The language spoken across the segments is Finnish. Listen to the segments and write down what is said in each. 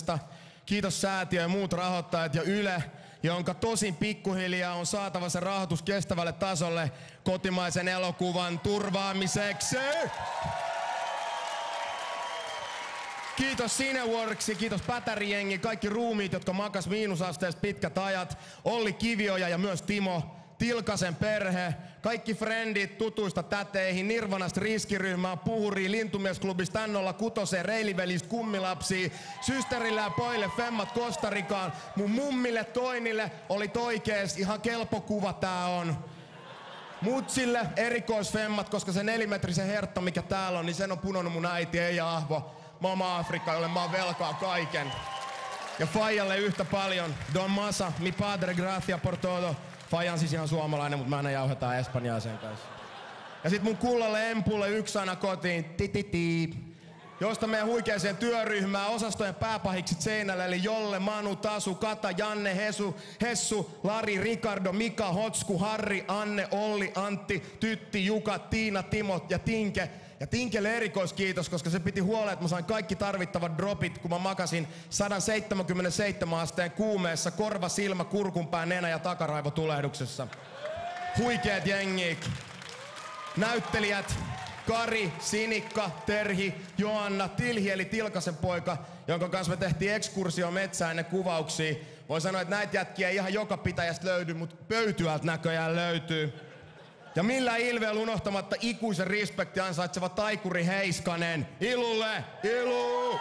rahoituksesta. Kiitos säätiö ja muut rahoittajat ja Yle, jonka tosin pikkuhiljaa on saatava se rahoitus kestävälle tasolle kotimaisen elokuvan turvaamiseksi. Kiitos Cineworksi, kiitos Pätärijengi, kaikki ruumiit, jotka makas miinusasteesta pitkät ajat, Olli Kivioja ja myös Timo, Tilkasen perhe, kaikki frendit tutuista täteihin, Nirvanasta riskiryhmää, Puhuriin, Lintumiesklubista, N06, Reilivelistä, Kummilapsiin, systerille ja poille, Femmat Kostarikaan, mun mummille Toinille oli oikees, ihan kelpo kuva tää on. Mutsille erikoisfemmat, koska se 4-metrisen hertta, mikä täällä on, niin sen on punonut mun äiti Eija Ahvo. Mama Afrikka, jolle mä oon velkaa kaiken. Ja Fajalle yhtä paljon. Don Masa, mi padre, gracia por todo. Faja on siis ihan suomalainen, mutta mä aina jauhetaan espanjaa sen kanssa. Ja sit mun kullalle Empulle yksi sana kotiin. Tititi. Josta meidän huikeeseen työryhmään osastojen pääpahiksit seinälle, eli Jolle, Manu, Tasu, Kata, Janne, Hessu, Lari, Ricardo, Mika, Hotsku, Harri, Anne, Olli, Antti, Tytti, Juka, Tiina, Timo ja Tinke. Ja Tinkelle erikoiskiitos, koska se piti huolen, että mä sain kaikki tarvittavat dropit, kun mä makasin 177 asteen kuumeessa korva, silmä, kurkunpää, nenä ja takaraivotulehduksessa. Huikeet jengik. Näyttelijät Kari, Sinikka, Terhi, Joanna, Tilhi eli Tilkasen poika, jonka kanssa me tehtiin ekskursio metsään ennen kuvauksia. Voin sanoa, että näitä jätkiä ei ihan joka pitäjästä löydy, mutta Pöytyältä näköjään löytyy. Ja millä ilveellä unohtamatta ikuisen respekti ansaitseva taikuri Heiskanen. Ilulle! Ilu!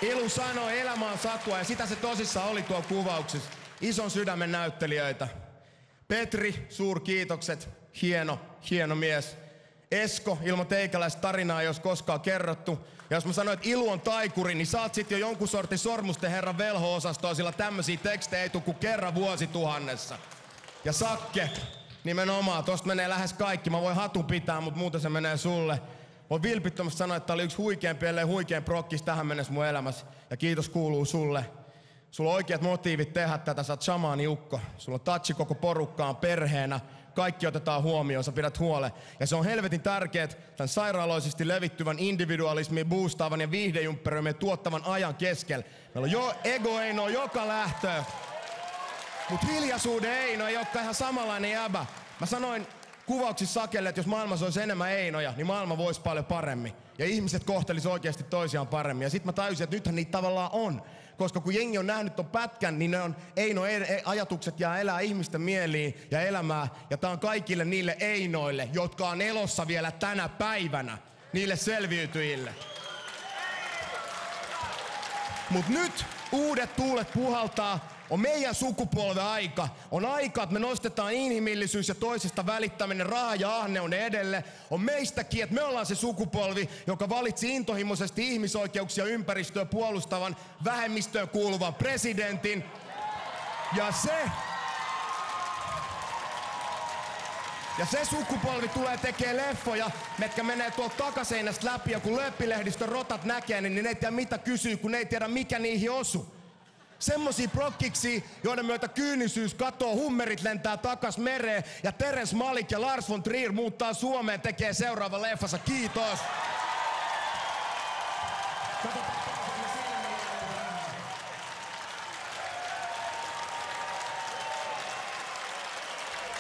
Ilu sanoi, elämä on satua, ja sitä se tosissaan oli tuolla kuvauksessa. Ison sydämen näyttelijöitä. Petri, suurkiitokset. Hieno mies. Esko, ilman teikäläistä tarinaa ei olisi koskaan kerrottu. Ja jos mä sanoin, että Ilu on taikuri, niin saat sit jo jonkun sortin sormusten herran velho-osastoa, sillä tämmösiä tekstejä ei tule kuin kerran vuosituhannessa. Ja Sakke, nimenomaan, tosta menee lähes kaikki. Mä voin hatun pitää, mutta muuten se menee sulle. Voin vilpittömästi sanoa, että tää oli yksi huikeampi, ellei huikein prokkis tähän mennessä mun elämässä. Ja kiitos kuuluu sulle. Sulla on oikeat motiivit tehdä tätä, sä oot shamaani ukko. Sulla on touchi koko porukkaan, perheenä. Kaikki otetaan huomioon, sä pidät huole. Ja se on helvetin tärkeet tämän sairaaloisesti levittyvän individualismin boostaavan ja viihdejumpperöimien tuottavan ajan keskellä. Meillä on ego Eino joka lähtöön. Mut hiljaisuuden Eino ei olekaan ihan samanlainen jäbä. Mä sanoin kuvauksissa Sakelle, että jos maailmassa olisi enemmän Einoja, niin maailma voisi paljon paremmin. Ja ihmiset kohtelis oikeasti toisiaan paremmin. Ja sit mä tajusin, että nythän niitä tavallaan on. Koska kun jengi on nähnyt ton pätkän, niin ne on ajatukset jää elää ihmisten mieliin ja elämää. Ja tää on kaikille niille Einoille, jotka on elossa vielä tänä päivänä. Niille selviytyjille. Mut nyt uudet tuulet puhaltaa. On meidän sukupolven aika. On aika, että me nostetaan inhimillisyys ja toisesta välittäminen raha ja ahneuden edelle. On meistäkin, että me ollaan se sukupolvi, joka valitsi intohimoisesti ihmisoikeuksia ympäristöä puolustavan vähemmistöön kuuluvan presidentin. Ja se sukupolvi tulee tekee leffoja, mitkä menee tuolta takaseinästä läpi, ja kun lööppilehdistön rotat näkee, niin ne ei tiedä mitä kysyy, kun ne ei tiedä mikä niihin osuu. Semmosia prokkiksi, joiden myötä kyynisyys katoo, hummerit lentää takas mereen ja Terence Malik ja Lars von Trier muuttaa Suomeen, tekee seuraavan leffansa. Kiitos!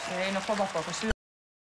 Se ei ole kova koko syy.